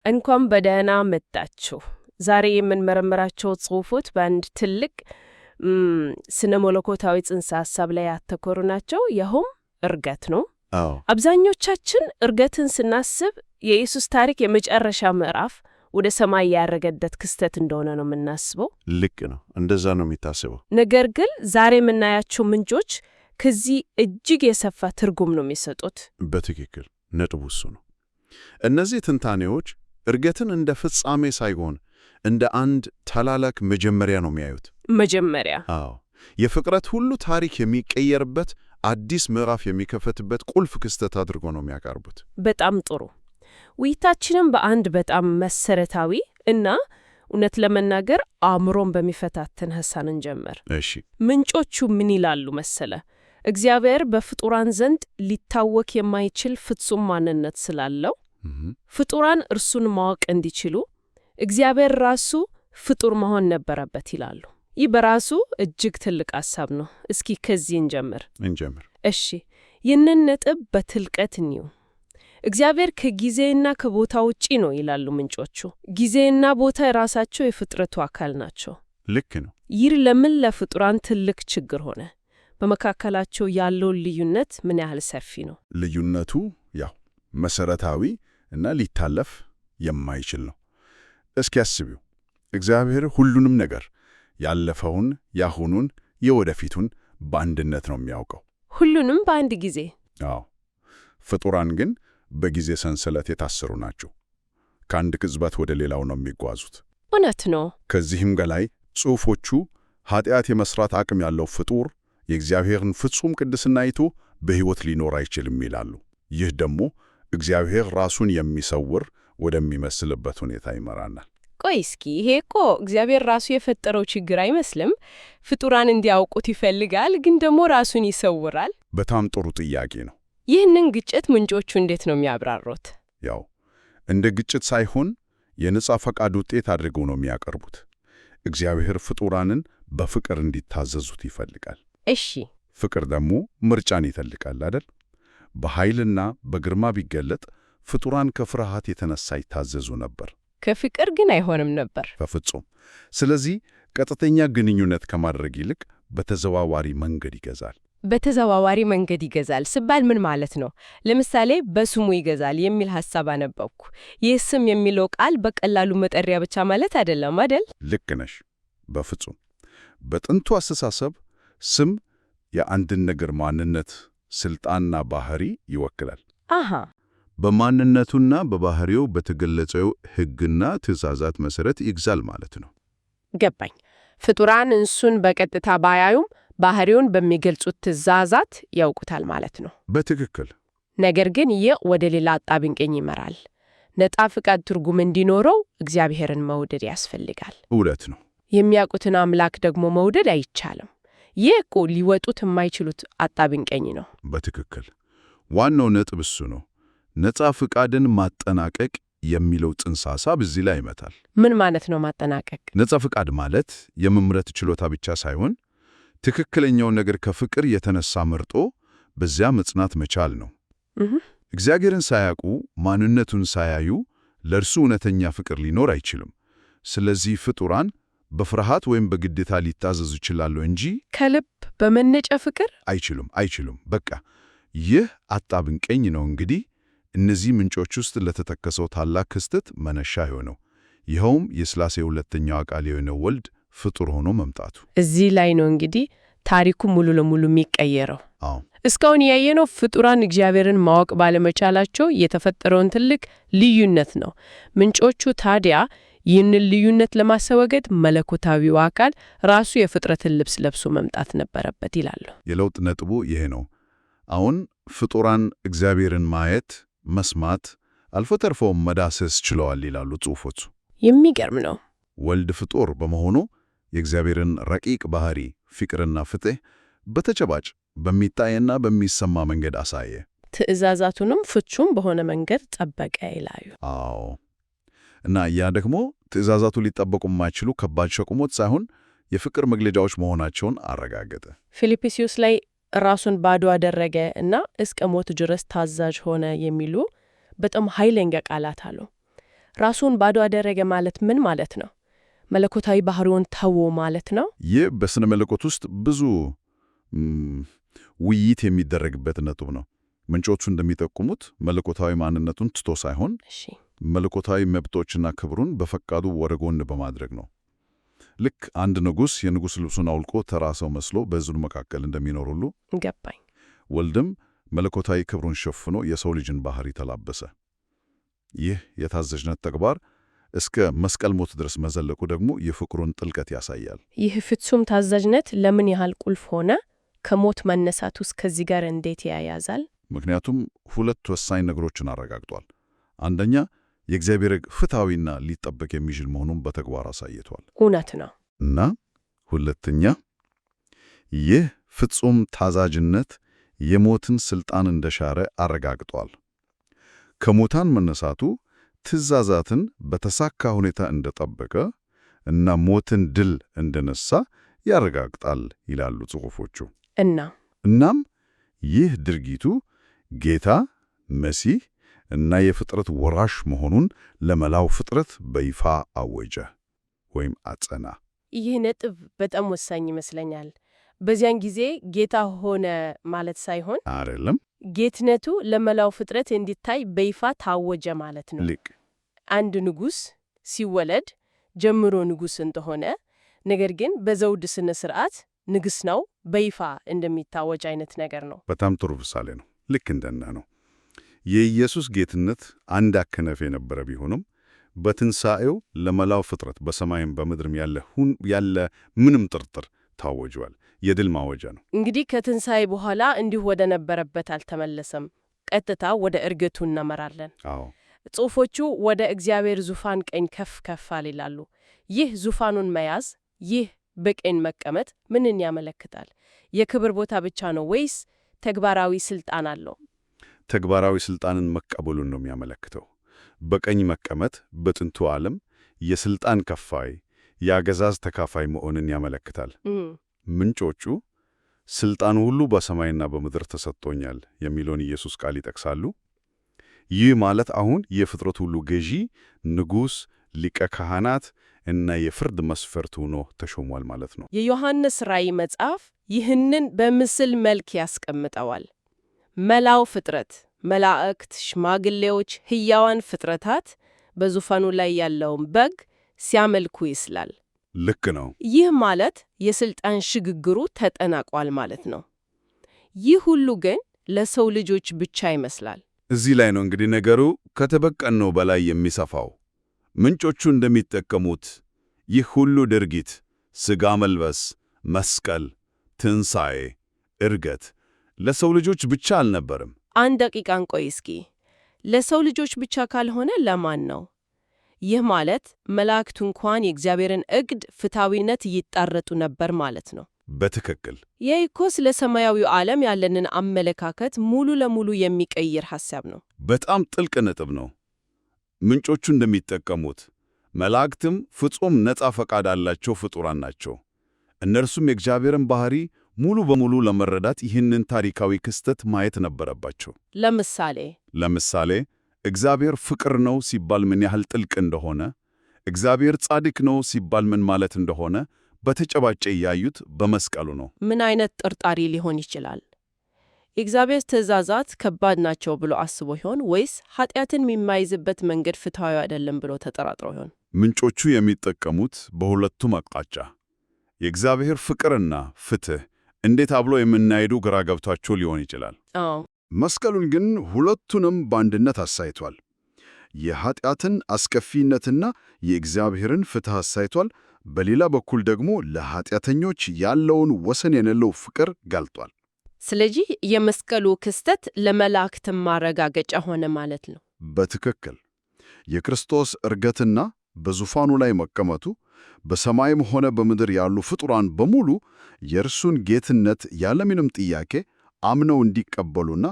እንኳን በደህና መጣችሁ። ዛሬ የምንመረምራቸው ጽሑፎች በአንድ ትልቅ ስነ መለኮታዊ ጽንሰ ሐሳብ ላይ ያተኮሩ ናቸው። ይኸውም እርገት ነው። አብዛኞቻችን እርገትን ስናስብ የኢየሱስ ታሪክ የመጨረሻ ምዕራፍ ወደ ሰማይ ያረገበት ክስተት እንደሆነ ነው የምናስበው። ልክ ነው፣ እንደዛ ነው የሚታስበው። ነገር ግን ዛሬ የምናያቸው ምንጮች ከዚህ እጅግ የሰፋ ትርጉም ነው የሚሰጡት። በትክክል ነጥቡ እሱ ነው። እነዚህ ትንታኔዎች እርገትን እንደ ፍጻሜ ሳይሆን እንደ አንድ ታላላቅ መጀመሪያ ነው የሚያዩት። መጀመሪያ? አዎ፣ የፍጥረት ሁሉ ታሪክ የሚቀየርበት አዲስ ምዕራፍ የሚከፈትበት ቁልፍ ክስተት አድርጎ ነው የሚያቀርቡት። በጣም ጥሩ። ውይይታችንም በአንድ በጣም መሰረታዊ እና እውነት ለመናገር አእምሮን በሚፈታተን ሐሳብ እንጀምር። እሺ፣ ምንጮቹ ምን ይላሉ መሰለ? እግዚአብሔር በፍጡራን ዘንድ ሊታወክ የማይችል ፍጹም ማንነት ስላለው ፍጡራን እርሱን ማወቅ እንዲችሉ እግዚአብሔር ራሱ ፍጡር መሆን ነበረበት ይላሉ። ይህ በራሱ እጅግ ትልቅ ሐሳብ ነው። እስኪ ከዚህ እንጀምር። እሺ፣ ይህንን ነጥብ በጥልቀት እንየው። እግዚአብሔር ከጊዜና ከቦታ ውጪ ነው ይላሉ ምንጮቹ። ጊዜና ቦታ የራሳቸው የፍጥረቱ አካል ናቸው። ልክ ነው። ይህ ለምን ለፍጡራን ትልቅ ችግር ሆነ? በመካከላቸው ያለው ልዩነት ምን ያህል ሰፊ ነው? ልዩነቱ ያው መሰረታዊ እና ሊታለፍ የማይችል ነው። እስኪ አስቢው፣ እግዚአብሔር ሁሉንም ነገር ያለፈውን፣ ያሁኑን፣ የወደፊቱን በአንድነት ነው የሚያውቀው። ሁሉንም በአንድ ጊዜ? አዎ። ፍጡራን ግን በጊዜ ሰንሰለት የታሰሩ ናቸው። ከአንድ ቅጽበት ወደ ሌላው ነው የሚጓዙት። እውነት ነው። ከዚህም በላይ ጽሑፎቹ ኃጢአት የመስራት አቅም ያለው ፍጡር የእግዚአብሔርን ፍጹም ቅድስና አይቶ በሕይወት ሊኖር አይችልም ይላሉ። ይህ ደግሞ እግዚአብሔር ራሱን የሚሰውር ወደሚመስልበት ሁኔታ ይመራናል። ቆይ እስኪ፣ ይሄ እኮ እግዚአብሔር ራሱ የፈጠረው ችግር አይመስልም? ፍጡራን እንዲያውቁት ይፈልጋል፣ ግን ደግሞ ራሱን ይሰውራል። በጣም ጥሩ ጥያቄ ነው። ይህንን ግጭት ምንጮቹ እንዴት ነው የሚያብራሩት? ያው እንደ ግጭት ሳይሆን የነጻ ፈቃድ ውጤት አድርገው ነው የሚያቀርቡት። እግዚአብሔር ፍጡራንን በፍቅር እንዲታዘዙት ይፈልጋል። እሺ፣ ፍቅር ደግሞ ምርጫን ይፈልጋል አይደል? በኃይልና በግርማ ቢገለጥ ፍጡራን ከፍርሃት የተነሳ ይታዘዙ ነበር። ከፍቅር ግን አይሆንም ነበር በፍጹም። ስለዚህ ቀጥተኛ ግንኙነት ከማድረግ ይልቅ በተዘዋዋሪ መንገድ ይገዛል። በተዘዋዋሪ መንገድ ይገዛል ሲባል ምን ማለት ነው? ለምሳሌ በስሙ ይገዛል የሚል ሐሳብ አነበብኩ። ይህ ስም የሚለው ቃል በቀላሉ መጠሪያ ብቻ ማለት አይደለም አይደል? ልክ ነሽ። በፍጹም። በጥንቱ አስተሳሰብ ስም የአንድን ነገር ማንነት፣ ስልጣንና ባህሪ ይወክላል። አሃ። በማንነቱና በባህሪው በተገለጸው ሕግና ትእዛዛት መሰረት ይግዛል ማለት ነው። ገባኝ። ፍጡራን እሱን በቀጥታ ባያዩም ባህሪውን በሚገልጹት ትእዛዛት ያውቁታል ማለት ነው። በትክክል። ነገር ግን ይህ ወደ ሌላ አጣብቂኝ ይመራል። ነጻ ፍቃድ ትርጉም እንዲኖረው እግዚአብሔርን መውደድ ያስፈልጋል። እውነት ነው። የሚያውቁትን አምላክ ደግሞ መውደድ አይቻልም። ይህ እኮ ሊወጡት የማይችሉት አጣብቂኝ ነው። በትክክል። ዋናው ነጥብ እሱ ነው። ነጻ ፍቃድን ማጠናቀቅ የሚለው ጽንሰ ሐሳብ እዚህ ላይ ይመታል። ምን ማለት ነው ማጠናቀቅ? ነጻ ፍቃድ ማለት የመምረጥ ችሎታ ብቻ ሳይሆን ትክክለኛውን ነገር ከፍቅር የተነሳ መርጦ በዚያ መጽናት መቻል ነው። እግዚአብሔርን ሳያውቁ ማንነቱን ሳያዩ ለእርሱ እውነተኛ ፍቅር ሊኖር አይችልም። ስለዚህ ፍጡራን በፍርሃት ወይም በግዴታ ሊታዘዙ ይችላሉ እንጂ ከልብ በመነጨ ፍቅር አይችሉም። በቃ ይህ አጣብቂኝ ነው እንግዲህ እነዚህ ምንጮች ውስጥ ለተጠቀሰው ታላቅ ክስተት መነሻ የሆነው። ይኸውም የሥላሴ ሁለተኛው አካል የሆነው ወልድ ፍጡር ሆኖ መምጣቱ። እዚህ ላይ ነው እንግዲህ ታሪኩ ሙሉ ለሙሉ የሚቀየረው። አዎ። እስካሁን ያየነው ፍጡራን እግዚአብሔርን ማወቅ ባለመቻላቸው የተፈጠረውን ትልቅ ልዩነት ነው። ምንጮቹ ታዲያ ይህንን ልዩነት ለማስወገድ መለኮታዊው አካል ራሱ የፍጥረትን ልብስ ለብሶ መምጣት ነበረበት ይላሉ። የለውጥ ነጥቡ ይሄ ነው። አሁን ፍጡራን እግዚአብሔርን ማየት፣ መስማት፣ አልፎ ተርፎም መዳሰስ ችለዋል ይላሉ ጽሑፎቹ። የሚገርም ነው። ወልድ ፍጡር በመሆኑ የእግዚአብሔርን ረቂቅ ባህሪ፣ ፍቅርና ፍትሕ በተጨባጭ በሚታይና በሚሰማ መንገድ አሳየ። ትእዛዛቱንም ፍጹም በሆነ መንገድ ጠበቀ ይላሉ። አዎ። እና ያ ደግሞ ትእዛዛቱ ሊጠበቁ የማይችሉ ከባድ ሸክሞች ሳይሆን የፍቅር መግለጫዎች መሆናቸውን አረጋገጠ። ፊልጵስዩስ ላይ ራሱን ባዶ አደረገ እና እስከ ሞት ድረስ ታዛዥ ሆነ የሚሉ በጣም ኃይለኛ ቃላት አሉ። ራሱን ባዶ አደረገ ማለት ምን ማለት ነው? መለኮታዊ ባህሪውን ተወ ማለት ነው? ይህ በሥነ መለኮት ውስጥ ብዙ ውይይት የሚደረግበት ነጥብ ነው። ምንጮቹ እንደሚጠቁሙት መለኮታዊ ማንነቱን ትቶ ሳይሆን መለኮታዊ መብቶችና ክብሩን በፈቃዱ ወደ ጎን በማድረግ ነው። ልክ አንድ ንጉሥ የንጉሥ ልብሱን አውልቆ ተራ ሰው መስሎ በሕዝቡ መካከል እንደሚኖር ሁሉ ገባኝ። ወልድም መለኮታዊ ክብሩን ሸፍኖ የሰው ልጅን ባህሪ ተላበሰ። ይህ የታዛዥነት ተግባር እስከ መስቀል ሞት ድረስ መዘለቁ ደግሞ የፍቅሩን ጥልቀት ያሳያል። ይህ ፍጹም ታዛዥነት ለምን ያህል ቁልፍ ሆነ? ከሞት መነሳት ውስጥ ከዚህ ጋር እንዴት ያያዛል? ምክንያቱም ሁለት ወሳኝ ነገሮችን አረጋግጧል። አንደኛ የእግዚአብሔር ሕግ ፍትሐዊና ሊጠበቅ የሚችል መሆኑን በተግባር አሳይቷል። እውነት ነው። እና ሁለተኛ ይህ ፍጹም ታዛዥነት የሞትን ሥልጣን እንደሻረ አረጋግጧል። ከሙታን መነሳቱ ትእዛዛትን በተሳካ ሁኔታ እንደጠበቀ እና ሞትን ድል እንደነሳ ያረጋግጣል ይላሉ ጽሑፎቹ። እናም ይህ ድርጊቱ ጌታ መሲህ እና የፍጥረት ወራሽ መሆኑን ለመላው ፍጥረት በይፋ አወጀ ወይም አጸና። ይህ ነጥብ በጣም ወሳኝ ይመስለኛል። በዚያን ጊዜ ጌታ ሆነ ማለት ሳይሆን አይደለም፣ ጌትነቱ ለመላው ፍጥረት እንዲታይ በይፋ ታወጀ ማለት ነው። ልክ አንድ ንጉሥ ሲወለድ ጀምሮ ንጉሥ እንደሆነ፣ ነገር ግን በዘውድ ስነ ስርዓት ንግሥ ነው በይፋ እንደሚታወጅ አይነት ነገር ነው። በጣም ጥሩ ምሳሌ ነው። ልክ እንደና ነው። የኢየሱስ ጌትነት አንድ አከነፍ የነበረ ቢሆንም በትንሣኤው ለመላው ፍጥረት በሰማይም በምድርም ያለ ምንም ጥርጥር ታወጇል። የድል ማወጃ ነው። እንግዲህ ከትንሣኤ በኋላ እንዲሁ ወደ ነበረበት አልተመለሰም። ቀጥታ ወደ እርገቱ እናመራለን። አዎ፣ ጽሑፎቹ ወደ እግዚአብሔር ዙፋን ቀኝ ከፍ ከፍ ይላሉ። ይህ ዙፋኑን መያዝ፣ ይህ በቀኝ መቀመጥ ምንን ያመለክታል? የክብር ቦታ ብቻ ነው ወይስ ተግባራዊ ስልጣን አለው? ተግባራዊ ስልጣንን መቀበሉን ነው የሚያመለክተው። በቀኝ መቀመጥ በጥንቱ ዓለም የስልጣን ከፋይ፣ የአገዛዝ ተካፋይ መሆንን ያመለክታል። ምንጮቹ ስልጣኑ ሁሉ በሰማይና በምድር ተሰጥቶኛል የሚለውን ኢየሱስ ቃል ይጠቅሳሉ። ይህ ማለት አሁን የፍጥረት ሁሉ ገዢ፣ ንጉሥ፣ ሊቀ ካህናት እና የፍርድ መስፈርት ሆኖ ተሾሟል ማለት ነው። የዮሐንስ ራእይ መጽሐፍ ይህንን በምስል መልክ ያስቀምጠዋል። መላው ፍጥረት፣ መላእክት፣ ሽማግሌዎች፣ ሕያዋን ፍጥረታት በዙፋኑ ላይ ያለውን በግ ሲያመልኩ ይስላል። ልክ ነው። ይህ ማለት የስልጣን ሽግግሩ ተጠናቋል ማለት ነው። ይህ ሁሉ ግን ለሰው ልጆች ብቻ ይመስላል። እዚህ ላይ ነው እንግዲህ ነገሩ ከተበቀነው በላይ የሚሰፋው። ምንጮቹ እንደሚጠቀሙት ይህ ሁሉ ድርጊት ሥጋ መልበስ፣ መስቀል፣ ትንሣኤ፣ ዕርገት ለሰው ልጆች ብቻ አልነበርም። አንድ ደቂቃን ቆይ እስኪ። ለሰው ልጆች ብቻ ካልሆነ ለማን ነው? ይህ ማለት መላእክቱ እንኳን የእግዚአብሔርን ዕቅድ ፍትሐዊነት ይጣረጡ ነበር ማለት ነው። በትክክል። ይህ እኮ ስለ ሰማያዊው ዓለም ያለንን አመለካከት ሙሉ ለሙሉ የሚቀይር ሐሳብ ነው። በጣም ጥልቅ ነጥብ ነው። ምንጮቹ እንደሚጠቀሙት መላእክትም ፍጹም ነፃ ፈቃድ አላቸው ፍጡራን ናቸው። እነርሱም የእግዚአብሔርን ባህሪ ሙሉ በሙሉ ለመረዳት ይህንን ታሪካዊ ክስተት ማየት ነበረባቸው። ለምሳሌ እግዚአብሔር ፍቅር ነው ሲባል ምን ያህል ጥልቅ እንደሆነ፣ እግዚአብሔር ጻድቅ ነው ሲባል ምን ማለት እንደሆነ በተጨባጭ ያዩት በመስቀሉ ነው። ምን አይነት ጥርጣሬ ሊሆን ይችላል? የእግዚአብሔር ትእዛዛት ከባድ ናቸው ብሎ አስቦ ይሆን? ወይስ ኃጢአትን የሚማይዝበት መንገድ ፍትሐዊ አይደለም ብሎ ተጠራጥሮ ይሆን? ምንጮቹ የሚጠቀሙት በሁለቱም አቅጣጫ የእግዚአብሔር ፍቅርና ፍትሕ እንዴት አብሎ የምናሄዱ ግራ ገብቷቸው ሊሆን ይችላል። መስቀሉን ግን ሁለቱንም በአንድነት አሳይቷል። የኃጢአትን አስከፊነትና የእግዚአብሔርን ፍትሕ አሳይቷል። በሌላ በኩል ደግሞ ለኃጢአተኞች ያለውን ወሰን የሌለው ፍቅር ገልጧል። ስለዚህ የመስቀሉ ክስተት ለመላእክትም ማረጋገጫ ሆነ ማለት ነው። በትክክል። የክርስቶስ ዕርገትና በዙፋኑ ላይ መቀመጡ በሰማይም ሆነ በምድር ያሉ ፍጡራን በሙሉ የእርሱን ጌትነት ያለምንም ጥያቄ አምነው እንዲቀበሉና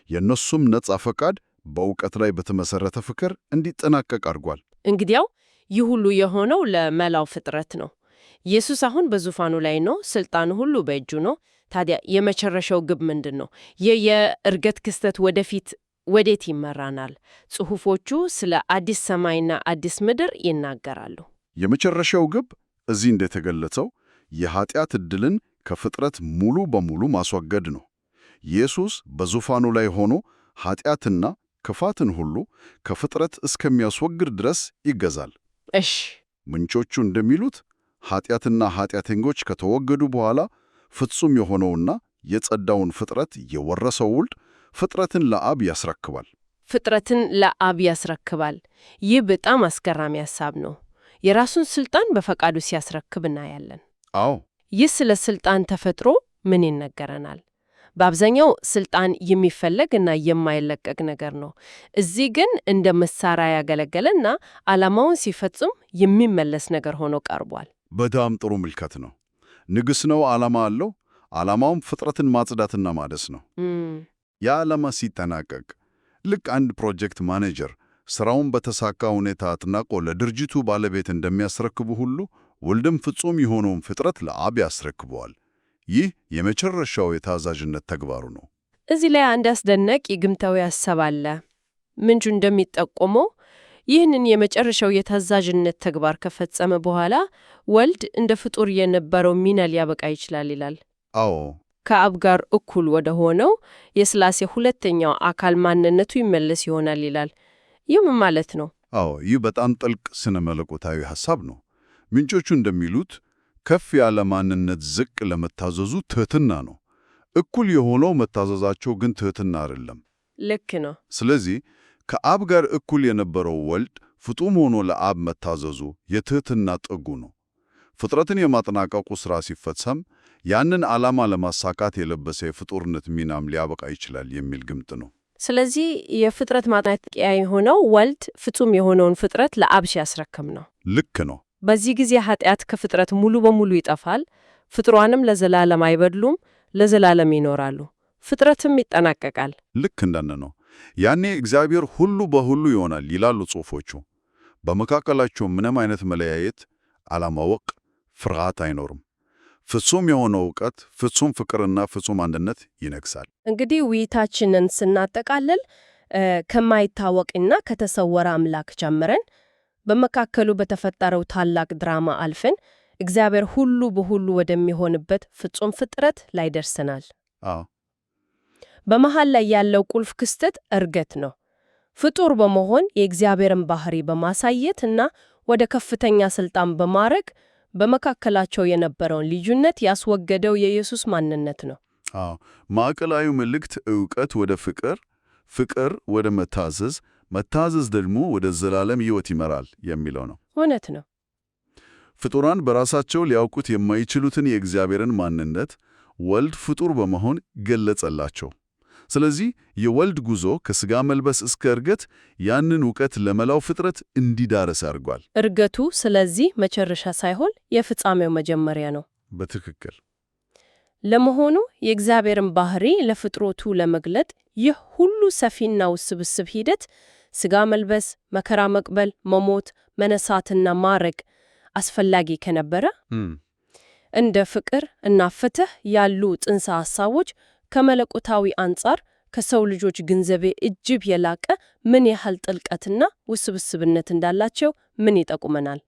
የእነሱም ነፃ ፈቃድ በእውቀት ላይ በተመሠረተ ፍቅር እንዲጠናቀቅ አድርጓል። እንግዲያው ይህ ሁሉ የሆነው ለመላው ፍጥረት ነው። ኢየሱስ አሁን በዙፋኑ ላይ ነው። ሥልጣኑ ሁሉ በእጁ ነው። ታዲያ የመጨረሻው ግብ ምንድን ነው? የዕርገት ክስተት ወደፊት ወዴት ይመራናል? ጽሑፎቹ ስለ አዲስ ሰማይና አዲስ ምድር ይናገራሉ። የመጨረሻው ግብ እዚህ እንደተገለጸው የኃጢአት ዕድልን ከፍጥረት ሙሉ በሙሉ ማስወገድ ነው። ኢየሱስ በዙፋኑ ላይ ሆኖ ኃጢአትና ክፋትን ሁሉ ከፍጥረት እስከሚያስወግድ ድረስ ይገዛል። እሺ፣ ምንጮቹ እንደሚሉት ኃጢአትና ኃጢአተኞች ከተወገዱ በኋላ ፍጹም የሆነውና የጸዳውን ፍጥረት የወረሰው ወልድ ፍጥረትን ለአብ ያስረክባል። ፍጥረትን ለአብ ያስረክባል። ይህ በጣም አስገራሚ ሐሳብ ነው። የራሱን ስልጣን በፈቃዱ ሲያስረክብ እናያለን። አዎ። ይህ ስለ ስልጣን ተፈጥሮ ምን ይነገረናል? በአብዛኛው ስልጣን የሚፈለግ እና የማይለቀቅ ነገር ነው። እዚህ ግን እንደ መሳሪያ ያገለገለና ዓላማውን ሲፈጽም የሚመለስ ነገር ሆኖ ቀርቧል። በጣም ጥሩ ምልከት ነው። ንጉሥ ነው፣ ዓላማ አለው። ዓላማውም ፍጥረትን ማጽዳትና ማደስ ነው። ያ ዓላማ ሲጠናቀቅ ልክ አንድ ፕሮጀክት ማኔጀር ሥራውን በተሳካ ሁኔታ አጥናቆ ለድርጅቱ ባለቤት እንደሚያስረክቡ ሁሉ ወልድም ፍጹም የሆነውን ፍጥረት ለአብ ያስረክበዋል። ይህ የመጨረሻው የታዛዥነት ተግባሩ ነው። እዚህ ላይ አንድ አስደናቂ ግምታዊ ሐሳብ አለ። ምንጩ እንደሚጠቆመው ይህንን የመጨረሻው የታዛዥነት ተግባር ከፈጸመ በኋላ ወልድ እንደ ፍጡር የነበረው ሚና ሊያበቃ ይችላል ይላል። አዎ፣ ከአብ ጋር እኩል ወደ ሆነው የሥላሴ ሁለተኛው አካል ማንነቱ ይመለስ ይሆናል ይላል። ይህ ምን ማለት ነው? አዎ፣ ይህ በጣም ጥልቅ ስነ መለኮታዊ ሐሳብ ነው። ምንጮቹ እንደሚሉት ከፍ ያለ ማንነት ዝቅ ለመታዘዙ ትሕትና ነው። እኩል የሆነው መታዘዛቸው ግን ትሕትና አይደለም። ልክ ነው። ስለዚህ ከአብ ጋር እኩል የነበረው ወልድ ፍጡም ሆኖ ለአብ መታዘዙ የትሕትና ጥጉ ነው። ፍጥረትን የማጠናቀቁ ሥራ ሲፈጸም ያንን ዓላማ ለማሳካት የለበሰ የፍጡርነት ሚናም ሊያበቃ ይችላል የሚል ግምት ነው። ስለዚህ የፍጥረት ማጠናቀቂያ የሆነው ወልድ ፍጹም የሆነውን ፍጥረት ለአብ ሲያስረክም ነው። ልክ ነው። በዚህ ጊዜ ኃጢአት ከፍጥረት ሙሉ በሙሉ ይጠፋል። ፍጥሯንም ለዘላለም አይበድሉም፣ ለዘላለም ይኖራሉ። ፍጥረትም ይጠናቀቃል። ልክ እንደነ ነው። ያኔ እግዚአብሔር ሁሉ በሁሉ ይሆናል ይላሉ ጽሑፎቹ። በመካከላቸው ምንም አይነት መለያየት፣ አለማወቅ፣ ፍርሃት አይኖርም። ፍጹም የሆነው ዕውቀት፣ ፍጹም ፍቅርና ፍጹም አንድነት ይነግሳል። እንግዲህ ውይይታችንን ስናጠቃልል ከማይታወቅና ከተሰወረ አምላክ ጀምረን በመካከሉ በተፈጠረው ታላቅ ድራማ አልፈን እግዚአብሔር ሁሉ በሁሉ ወደሚሆንበት ፍጹም ፍጥረት ላይ ደርሰናል። አዎ። በመሃል ላይ ያለው ቁልፍ ክስተት እርገት ነው። ፍጡር በመሆን የእግዚአብሔርን ባህሪ በማሳየት እና ወደ ከፍተኛ ስልጣን በማድረግ በመካከላቸው የነበረውን ልዩነት ያስወገደው የኢየሱስ ማንነት ነው። አዎ። ማዕከላዊ መልእክት ዕውቀት ወደ ፍቅር፣ ፍቅር ወደ መታዘዝ፣ መታዘዝ ደግሞ ወደ ዘላለም ሕይወት ይመራል የሚለው ነው። እውነት ነው። ፍጡራን በራሳቸው ሊያውቁት የማይችሉትን የእግዚአብሔርን ማንነት ወልድ ፍጡር በመሆን ገለጸላቸው። ስለዚህ የወልድ ጉዞ ከሥጋ መልበስ እስከ እርገት ያንን ዕውቀት ለመላው ፍጥረት እንዲዳረስ አድርጓል። እርገቱ ስለዚህ መጨረሻ ሳይሆን የፍጻሜው መጀመሪያ ነው። በትክክል። ለመሆኑ የእግዚአብሔርን ባህሪ ለፍጥሮቱ ለመግለጥ ይህ ሁሉ ሰፊና ውስብስብ ሂደት ሥጋ መልበስ፣ መከራ መቅበል፣ መሞት፣ መነሳትና ማረግ አስፈላጊ ከነበረ እንደ ፍቅር እና ፍትሕ ያሉ ጽንሰ ሐሳቦች ከመለኮታዊ አንጻር ከሰው ልጆች ግንዛቤ እጅግ የላቀ ምን ያህል ጥልቀትና ውስብስብነት እንዳላቸው ምን ይጠቁመናል?